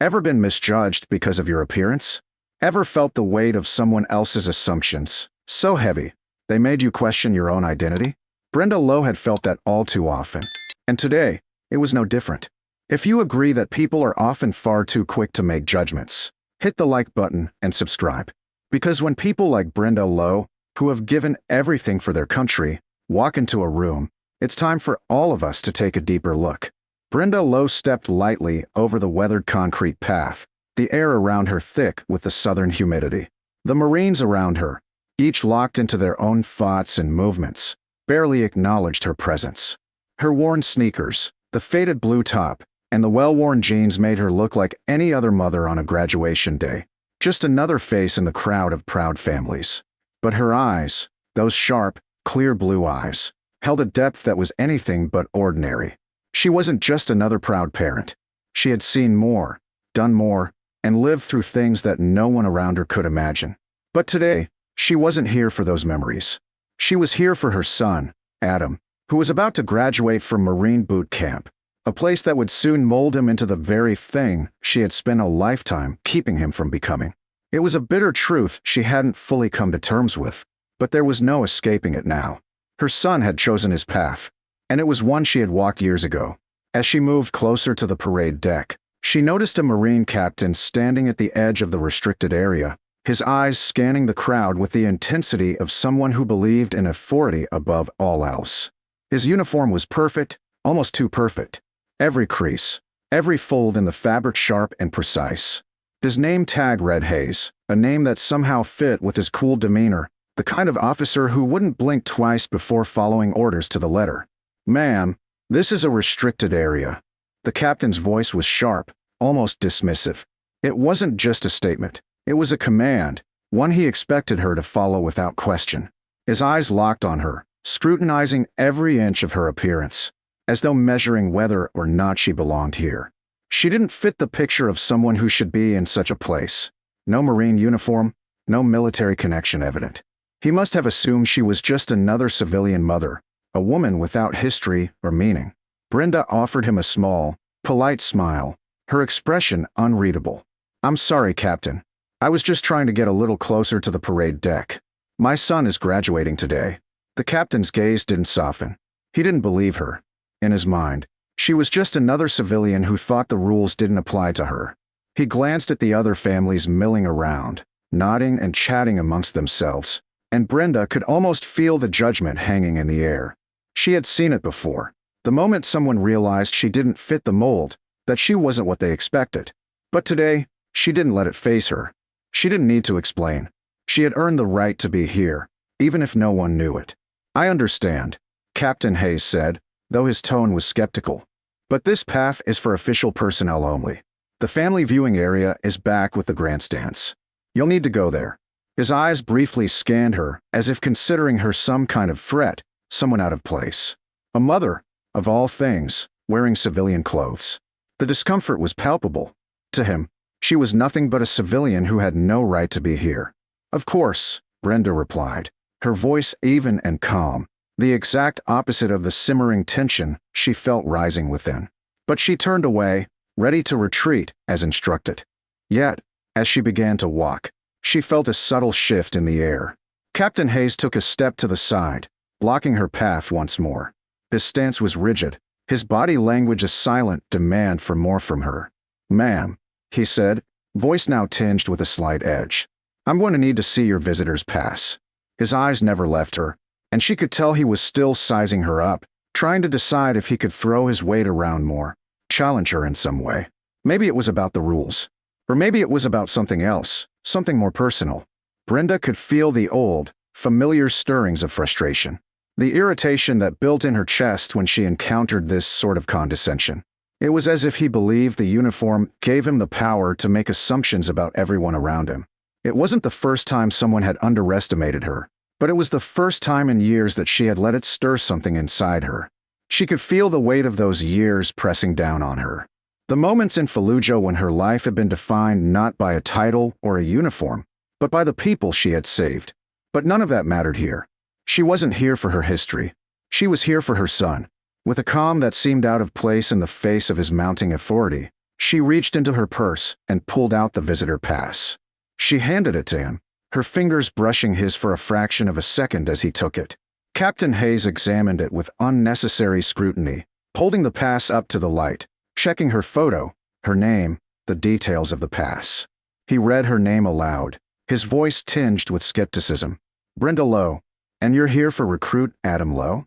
Ever been misjudged because of your appearance? Ever felt the weight of someone else's assumptions so heavy they made you question your own identity? Brenda Lowe had felt that all too often. And today, it was no different. If you agree that people are often far too quick to make judgments, hit the like button and subscribe. Because when people like Brenda Lowe, who have given everything for their country, walk into a room, it's time for all of us to take a deeper look. Brenda Lowe stepped lightly over the weathered concrete path, the air around her thick with the southern humidity. The Marines around her, each locked into their own thoughts and movements, barely acknowledged her presence. Her worn sneakers, the faded blue top, and the well-worn jeans made her look like any other mother on a graduation day, just another face in the crowd of proud families. But her eyes, those sharp, clear blue eyes, held a depth that was anything but ordinary. She wasn't just another proud parent. She had seen more, done more, and lived through things that no one around her could imagine. But today, she wasn't here for those memories. She was here for her son, Adam, who was about to graduate from Marine boot camp, a place that would soon mold him into the very thing she had spent a lifetime keeping him from becoming. It was a bitter truth she hadn't fully come to terms with, but there was no escaping it now. Her son had chosen his path, and it was one she had walked years ago. As she moved closer to the parade deck, she noticed a Marine captain standing at the edge of the restricted area, his eyes scanning the crowd with the intensity of someone who believed in authority above all else. His uniform was perfect, almost too perfect. Every crease, every fold in the fabric sharp and precise. His name tag read Hayes, a name that somehow fit with his cool demeanor, the kind of officer who wouldn't blink twice before following orders to the letter. "Ma'am, this is a restricted area." The captain's voice was sharp, almost dismissive. It wasn't just a statement. It was a command, one he expected her to follow without question. His eyes locked on her, scrutinizing every inch of her appearance, as though measuring whether or not she belonged here. She didn't fit the picture of someone who should be in such a place. No Marine uniform, no military connection evident. He must have assumed she was just another civilian mother, a woman without history or meaning. Brenda offered him a small, polite smile, her expression unreadable. "I'm sorry, Captain. I was just trying to get a little closer to the parade deck. My son is graduating today." The captain's gaze didn't soften. He didn't believe her. In his mind, she was just another civilian who thought the rules didn't apply to her. He glanced at the other families milling around, nodding and chatting amongst themselves, and Brenda could almost feel the judgment hanging in the air. She had seen it before. The moment someone realized she didn't fit the mold, that she wasn't what they expected. But today, she didn't let it faze her. She didn't need to explain. She had earned the right to be here, even if no one knew it. "I understand," Captain Hayes said, though his tone was skeptical. "But this path is for official personnel only. The family viewing area is back with the grandstands. You'll need to go there." His eyes briefly scanned her, as if considering her some kind of threat, someone out of place. A mother, of all things, wearing civilian clothes. The discomfort was palpable. To him, she was nothing but a civilian who had no right to be here. "Of course," Brenda replied, her voice even and calm, the exact opposite of the simmering tension she felt rising within. But she turned away, ready to retreat as instructed. Yet, as she began to walk, she felt a subtle shift in the air. Captain Hayes took a step to the side, blocking her path once more. His stance was rigid, his body language a silent demand for more from her. "Ma'am," he said, voice now tinged with a slight edge, "I'm going to need to see your visitor's pass." His eyes never left her, and she could tell he was still sizing her up, trying to decide if he could throw his weight around more, challenge her in some way. Maybe it was about the rules. Or maybe it was about something else, something more personal. Brenda could feel the old, familiar stirrings of frustration, the irritation that built in her chest when she encountered this sort of condescension. It was as if he believed the uniform gave him the power to make assumptions about everyone around him. It wasn't the first time someone had underestimated her, but it was the first time in years that she had let it stir something inside her. She could feel the weight of those years pressing down on her. The moments in Fallujah when her life had been defined not by a title or a uniform, but by the people she had saved. But none of that mattered here. She wasn't here for her history. She was here for her son. With a calm that seemed out of place in the face of his mounting authority, She reached into her purse and pulled out the visitor pass. She handed it to him, her fingers brushing his for a fraction of a second as he took it. Captain Hayes examined it with unnecessary scrutiny, holding the pass up to the light, checking her photo, her name, the details of the pass. He read her name aloud, his voice tinged with skepticism. Brenda Lowe. And you're here for recruit Adam Lowe?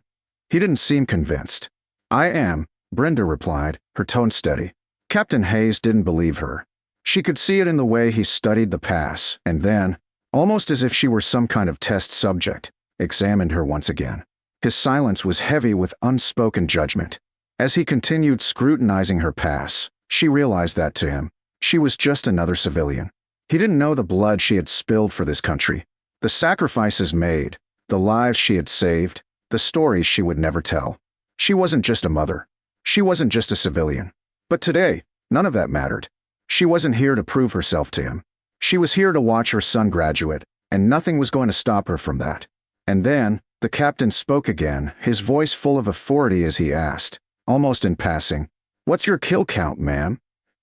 He didn't seem convinced. I am, Brenda replied, her tone steady. Captain Hayes didn't believe her. She could see it in the way he studied the pass, and then, almost as if she were some kind of test subject, examined her once again. His silence was heavy with unspoken judgment. As he continued scrutinizing her pass, she realized that to him, she was just another civilian. He didn't know the blood she had spilled for this country, the sacrifices made, the lives she had saved, the stories she would never tell. She wasn't just a mother. She wasn't just a civilian. But today, none of that mattered. She wasn't here to prove herself to him. She was here to watch her son graduate, and nothing was going to stop her from that. And then, the captain spoke again, his voice full of authority as he asked, almost in passing, "What's your kill count, ma'am?"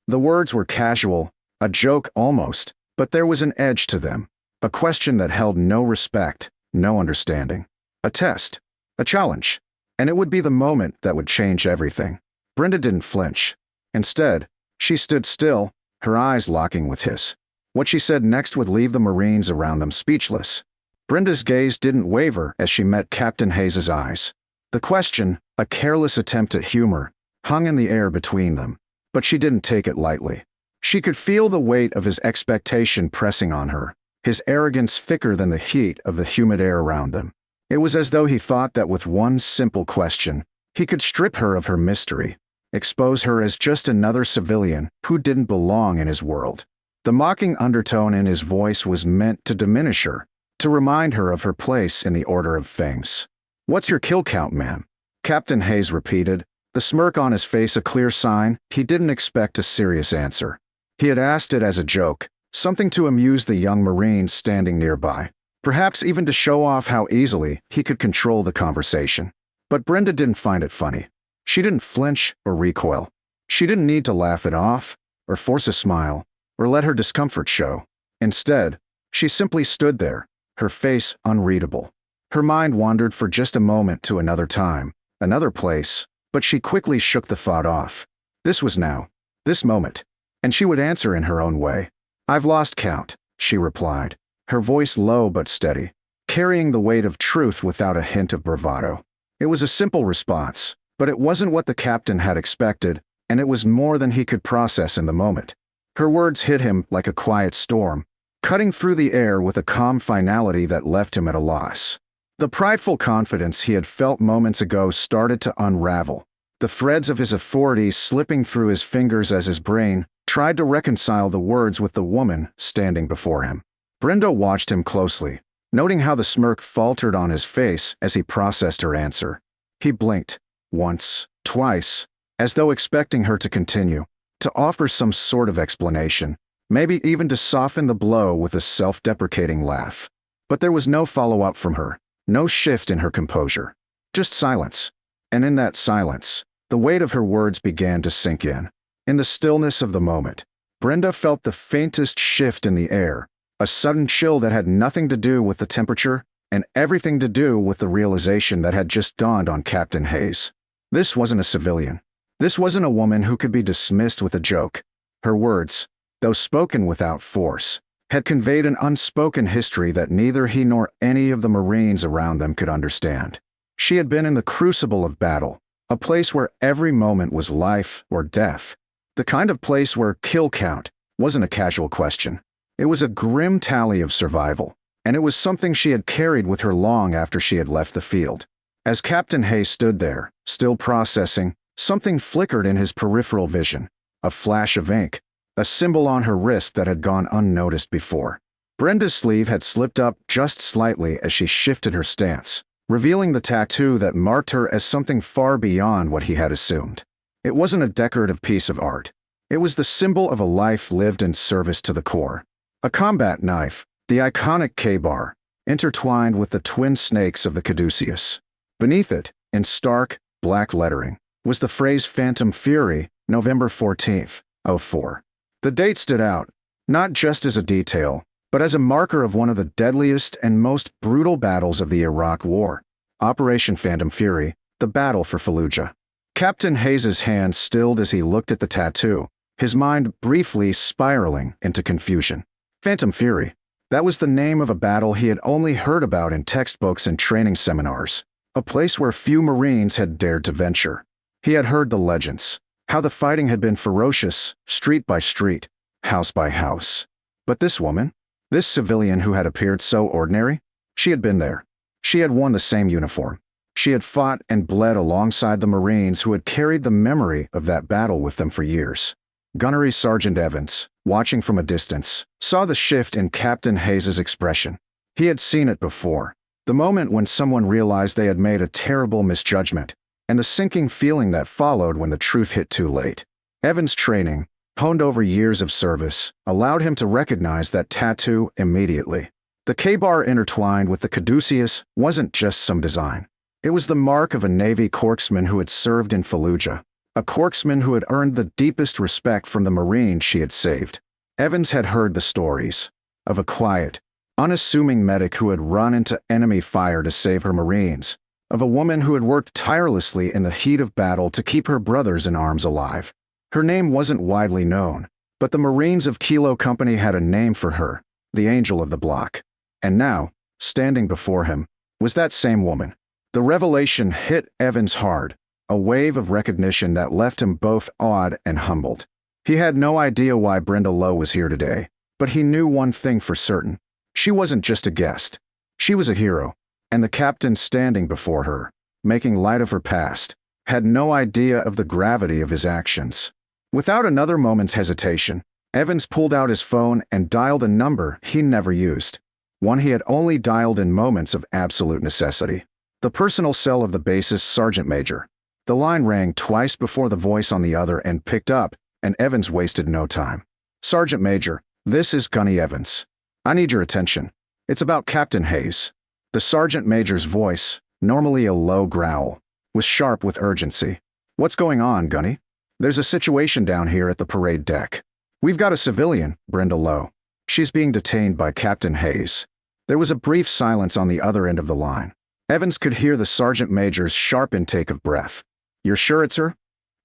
The words were casual, a joke almost, but there was an edge to them, a question that held no respect, no understanding. A test, a challenge, and it would be the moment that would change everything. Brenda didn't flinch. Instead, she stood still, her eyes locking with his. What she said next would leave the Marines around them speechless. Brenda's gaze didn't waver as she met Captain Hayes's eyes. The question, a careless attempt at humor, hung in the air between them, but she didn't take it lightly. She could feel the weight of his expectation pressing on her, his arrogance thicker than the heat of the humid air around them. It was as though he thought that with one simple question, he could strip her of her mystery, expose her as just another civilian who didn't belong in his world. The mocking undertone in his voice was meant to diminish her, to remind her of her place in the order of things. "What's your kill count, ma'am?" Captain Hayes repeated, the smirk on his face a clear sign he didn't expect a serious answer. He had asked it as a joke, something to amuse the young Marines standing nearby, perhaps even to show off how easily he could control the conversation. But Brenda didn't find it funny. She didn't flinch or recoil. She didn't need to laugh it off, or force a smile, or let her discomfort show. Instead, she simply stood there, her face unreadable. Her mind wandered for just a moment to another time, another place, but she quickly shook the thought off. This was now, this moment, and she would answer in her own way. "I've lost count," she replied, her voice low but steady, carrying the weight of truth without a hint of bravado. It was a simple response, but it wasn't what the captain had expected, and it was more than he could process in the moment. Her words hit him like a quiet storm, cutting through the air with a calm finality that left him at a loss. The prideful confidence he had felt moments ago started to unravel, the threads of his authority slipping through his fingers as his brain tried to reconcile the words with the woman standing before him. Brenda watched him closely, noting how the smirk faltered on his face as he processed her answer. He blinked, once, twice, as though expecting her to continue, to offer some sort of explanation, maybe even to soften the blow with a self-deprecating laugh. But there was no follow-up from her, no shift in her composure, just silence. And in that silence, the weight of her words began to sink in. In the stillness of the moment, Brenda felt the faintest shift in the air, a sudden chill that had nothing to do with the temperature and everything to do with the realization that had just dawned on Captain Hayes. This wasn't a civilian. This wasn't a woman who could be dismissed with a joke. Her words, though spoken without force, had conveyed an unspoken history that neither he nor any of the Marines around them could understand. She had been in the crucible of battle, a place where every moment was life or death, the kind of place where kill count wasn't a casual question. It was a grim tally of survival, and it was something she had carried with her long after she had left the field. As Captain Hayes stood there, still processing, something flickered in his peripheral vision, a flash of ink, a symbol on her wrist that had gone unnoticed before. Brenda's sleeve had slipped up just slightly as she shifted her stance, revealing the tattoo that marked her as something far beyond what he had assumed. It wasn't a decorative piece of art. It was the symbol of a life lived in service to the core. A combat knife, the iconic K-bar, intertwined with the twin snakes of the caduceus. Beneath it, in stark, black lettering, was the phrase Phantom Fury, November 14th, 04. The date stood out, not just as a detail, but as a marker of one of the deadliest and most brutal battles of the Iraq War, Operation Phantom Fury, the Battle for Fallujah. Captain Hayes's hand stilled as he looked at the tattoo, his mind briefly spiraling into confusion. Phantom Fury. That was the name of a battle he had only heard about in textbooks and training seminars, a place where few Marines had dared to venture. He had heard the legends, how the fighting had been ferocious, street by street, house by house. But this woman, this civilian who had appeared so ordinary, she had been there. She had worn the same uniform. She had fought and bled alongside the Marines who had carried the memory of that battle with them for years. Gunnery Sergeant Evans, watching from a distance, saw the shift in Captain Hayes's expression. He had seen it before, the moment when someone realized they had made a terrible misjudgment, and the sinking feeling that followed when the truth hit too late. Evans' training, honed over years of service, allowed him to recognize that tattoo immediately. The K-bar intertwined with the caduceus wasn't just some design. It was the mark of a Navy corpsman who had served in Fallujah, a corpsman who had earned the deepest respect from the Marines she had saved. Evans had heard the stories of a quiet, unassuming medic who had run into enemy fire to save her Marines, of a woman who had worked tirelessly in the heat of battle to keep her brothers in arms alive. Her name wasn't widely known, but the Marines of Kilo Company had a name for her, the Angel of the Block. And now, standing before him, was that same woman. The revelation hit Evans hard, a wave of recognition that left him both awed and humbled. He had no idea why Brenda Lowe was here today, but he knew one thing for certain. She wasn't just a guest. She was a hero, and the captain standing before her, making light of her past, had no idea of the gravity of his actions. Without another moment's hesitation, Evans pulled out his phone and dialed a number he never used, one he had only dialed in moments of absolute necessity. The personal cell of the base's sergeant major. The line rang twice before the voice on the other end picked up, and Evans wasted no time. "Sergeant Major, this is Gunny Evans. I need your attention. It's about Captain Hayes." The sergeant major's voice, normally a low growl, was sharp with urgency. "What's going on, Gunny?" "There's a situation down here at the parade deck. We've got a civilian, Brenda Lowe. She's being detained by Captain Hayes." There was a brief silence on the other end of the line. Evans could hear the sergeant major's sharp intake of breath. "You're sure it's her?"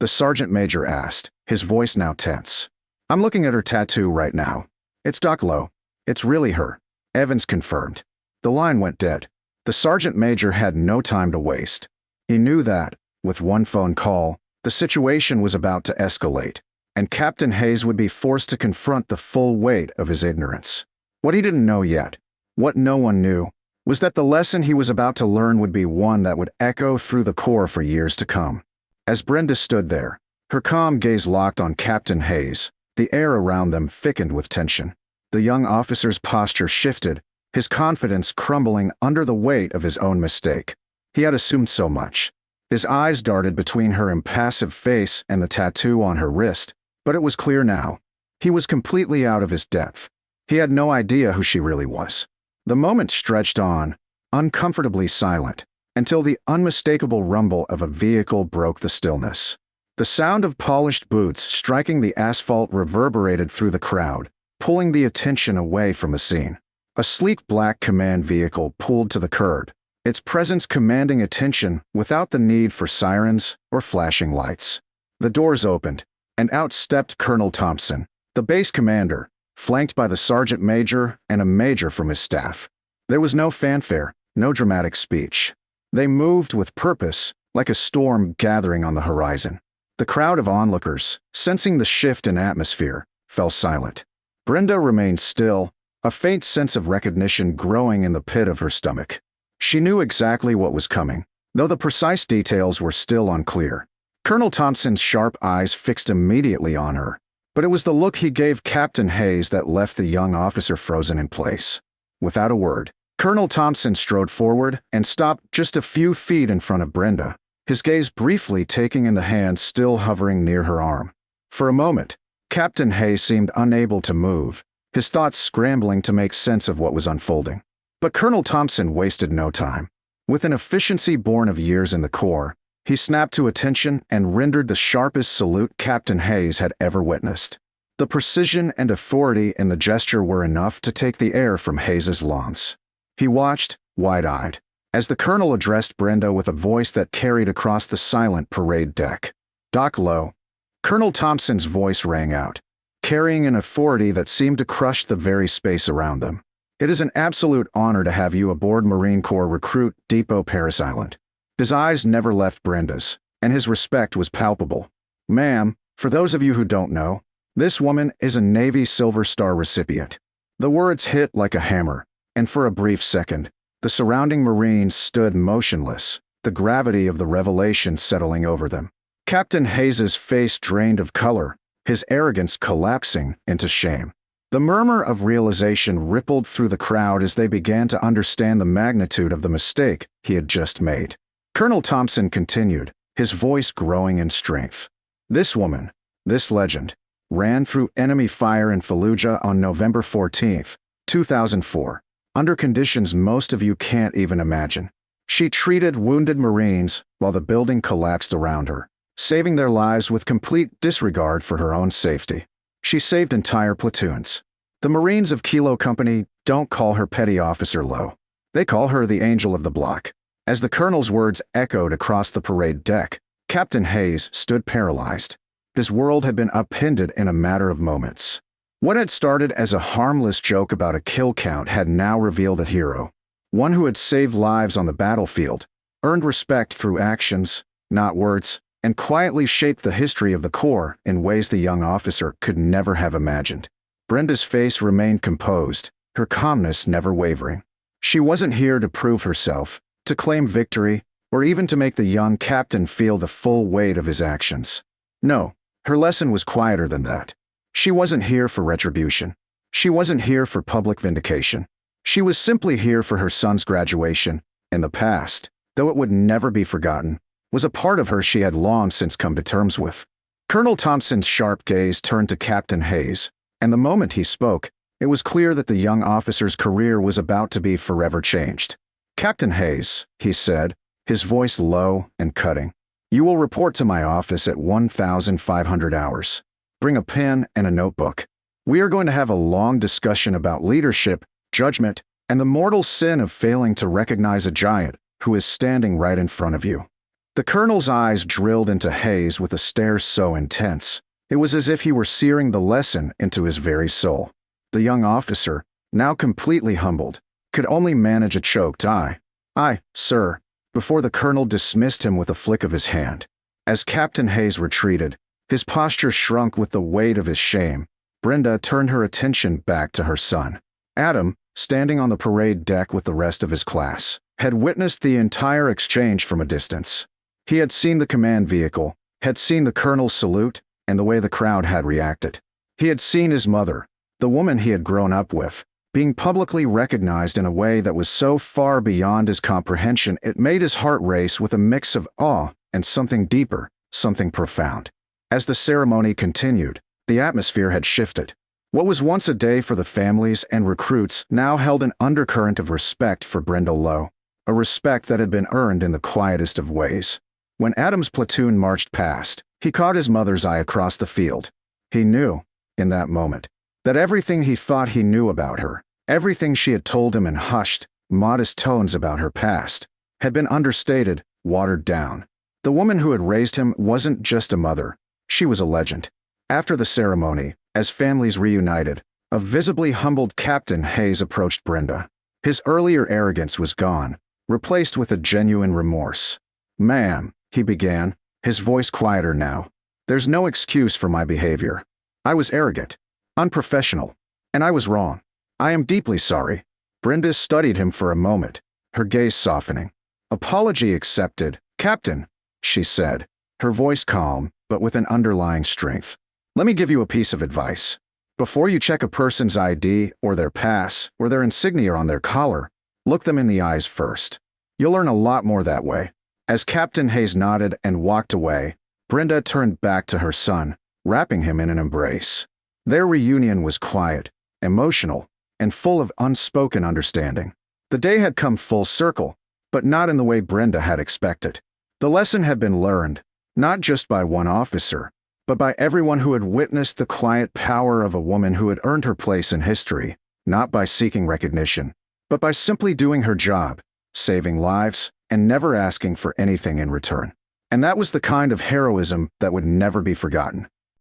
the sergeant major asked, his voice now tense. "I'm looking at her tattoo right now. It's Doc Lowe. It's really her," Evans confirmed. The line went dead. The sergeant major had no time to waste. He knew that, with one phone call, the situation was about to escalate, and Captain Hayes would be forced to confront the full weight of his ignorance. What he didn't know yet, what no one knew, was that the lesson he was about to learn would be one that would echo through the Corps for years to come. As Brenda stood there, her calm gaze locked on Captain Hayes, the air around them thickened with tension. The young officer's posture shifted, his confidence crumbling under the weight of his own mistake. He had assumed so much. His eyes darted between her impassive face and the tattoo on her wrist, but it was clear now. He was completely out of his depth. He had no idea who she really was. The moment stretched on, uncomfortably silent, until the unmistakable rumble of a vehicle broke the stillness. The sound of polished boots striking the asphalt reverberated through the crowd, pulling the attention away from the scene. A sleek black command vehicle pulled to the curb, its presence commanding attention without the need for sirens or flashing lights. The doors opened, and out stepped Colonel Thompson, the base commander, flanked by the sergeant major and a major from his staff. There was no fanfare, no dramatic speech. They moved with purpose, like a storm gathering on the horizon. The crowd of onlookers, sensing the shift in atmosphere, fell silent. Brenda remained still, a faint sense of recognition growing in the pit of her stomach. She knew exactly what was coming, though the precise details were still unclear. Colonel Thompson's sharp eyes fixed immediately on her, but it was the look he gave Captain Hayes that left the young officer frozen in place. Without a word, Colonel Thompson strode forward and stopped just a few feet in front of Brenda, his gaze briefly taking in the hand still hovering near her arm. For a moment, Captain Hayes seemed unable to move, his thoughts scrambling to make sense of what was unfolding. But Colonel Thompson wasted no time. With an efficiency born of years in the Corps, He snapped to attention and rendered the sharpest salute Captain Hayes had ever witnessed. The precision and authority in the gesture were enough to take the air from Hayes's lungs. He watched, wide-eyed, as the colonel addressed Brenda with a voice that carried across the silent parade deck. "Doc Lowe." Colonel Thompson's voice rang out, carrying an authority that seemed to crush the very space around them. "It is an absolute honor to have you aboard Marine Corps Recruit Depot Paris Island." His eyes never left Brenda's, and his respect was palpable. "Ma'am, for those of you who don't know, this woman is a Navy Silver Star recipient." The words hit like a hammer, and for a brief second, the surrounding Marines stood motionless, the gravity of the revelation settling over them. Captain Hayes's face drained of color, his arrogance collapsing into shame. The murmur of realization rippled through the crowd as they began to understand the magnitude of the mistake he had just made. Colonel Thompson continued, his voice growing in strength. "This woman, this legend, ran through enemy fire in Fallujah on November 14, 2004, under conditions most of you can't even imagine. She treated wounded Marines while the building collapsed around her, saving their lives with complete disregard for her own safety. She saved entire platoons. The Marines of Kilo Company don't call her Petty Officer Lowe. They call her the Angel of the Block." As the colonel's words echoed across the parade deck, Captain Hayes stood paralyzed. His world had been upended in a matter of moments. What had started as a harmless joke about a kill count had now revealed a hero, one who had saved lives on the battlefield, earned respect through actions, not words, and quietly shaped the history of the Corps in ways the young officer could never have imagined. Brenda's face remained composed, her calmness never wavering. She wasn't here to prove herself, to claim victory, or even to make the young captain feel the full weight of his actions. No, her lesson was quieter than that. She wasn't here for retribution. She wasn't here for public vindication. She was simply here for her son's graduation, and the past, though it would never be forgotten, was a part of her she had long since come to terms with. Colonel Thompson's sharp gaze turned to Captain Hayes, and the moment he spoke, it was clear that the young officer's career was about to be forever changed. "Captain Hayes," he said, his voice low and cutting, "you will report to my office at 1500 hours. Bring a pen and a notebook. We are going to have a long discussion about leadership, judgment, and the mortal sin of failing to recognize a giant who is standing right in front of you." The colonel's eyes drilled into Hayes with a stare so intense, it was as if he were searing the lesson into his very soul. The young officer, now completely humbled, could only manage a choked "Aye, sir," before the colonel dismissed him with a flick of his hand. As Captain Hayes retreated, his posture shrunk with the weight of his shame. Brenda turned her attention back to her son. Adam, standing on the parade deck with the rest of his class, had witnessed the entire exchange from a distance. He had seen the command vehicle, had seen the colonel's salute, and the way the crowd had reacted. He had seen his mother, the woman he had grown up with, being publicly recognized in a way that was so far beyond his comprehension it made his heart race with a mix of awe and something deeper, something profound. As the ceremony continued, the atmosphere had shifted. What was once a day for the families and recruits now held an undercurrent of respect for Brenda Lowe, a respect that had been earned in the quietest of ways. When Adam's platoon marched past, he caught his mother's eye across the field. He knew, in that moment, that everything he thought he knew about her, everything she had told him in hushed, modest tones about her past, had been understated, watered down. The woman who had raised him wasn't just a mother, she was a legend. After the ceremony, as families reunited, a visibly humbled Captain Hayes approached Brenda. His earlier arrogance was gone, replaced with a genuine remorse. "Ma'am," he began, his voice quieter now, "there's no excuse for my behavior. I was arrogant, unprofessional, and I was wrong. I am deeply sorry." Brenda studied him for a moment, her gaze softening. "Apology accepted, Captain," she said, her voice calm but with an underlying strength. "Let me give you a piece of advice. Before you check a person's ID or their pass or their insignia on their collar, look them in the eyes first. You'll learn a lot more that way." As Captain Hayes nodded and walked away, Brenda turned back to her son, wrapping him in an embrace. Their reunion was quiet, emotional, and full of unspoken understanding. The day had come full circle, but not in the way Brenda had expected. The lesson had been learned, not just by one officer, but by everyone who had witnessed the quiet power of a woman who had earned her place in history, not by seeking recognition, but by simply doing her job, saving lives, and never asking for anything in return. And that was the kind of heroism that would never be forgotten.